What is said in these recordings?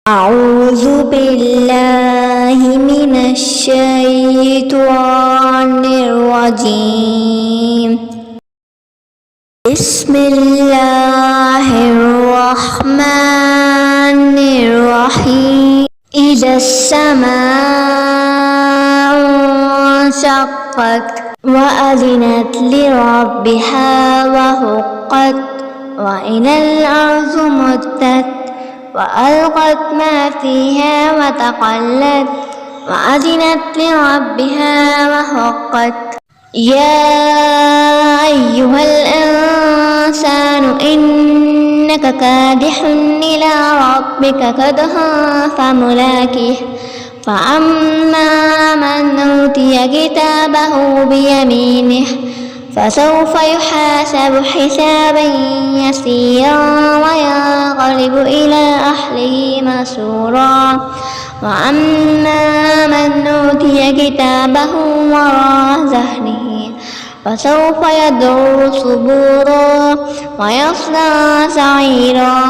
أعوذ بالله من الشيطان الرجيم. بسم الله الرحمن الرحيم. إذا السماء انشقت وأذنت لربها وحقت وإذا الأرض مدت وألقت ما فيها وتقلت وأذنت لربها وحقت. يا أيها الإنسان إنك كادح إلى ربك كدحا فملاقيه فأما من أوتي كتابه بيمينه فسوف يحاسب حسابا يسيرا وينقلب إلى أهله مسرورا. وأما من أوتي كتابه وراء ظهره فسوف يدعو ثبورا ويصلى سعيرا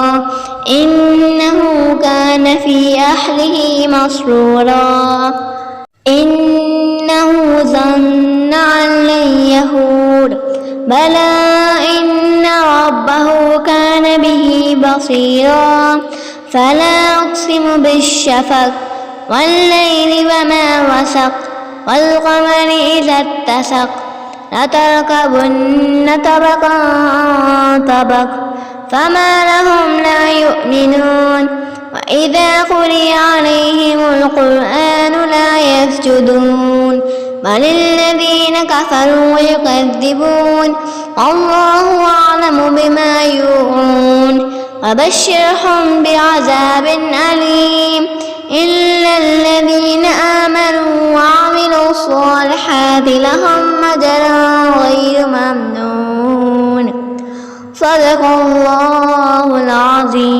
إنه كان في أهله مسرورا. إنه ظن أن لن يحور بلى إن ربه كان به بصيرا. فلا أقسم بالشفق والليل وما وسق والقمر إذا اتسق لتركبن طبقا عن طبق فما لهم لا يؤمنون. وإذا قرئ عليهم القرآن لا يسجدون بل الذين كفروا يكذبون والله أعلم بما يوعون. وبشرهم بعذاب أليم إلا الذين آمنوا وعملوا الصالحات لهم أجر غير ممنون. صدق الله العظيم.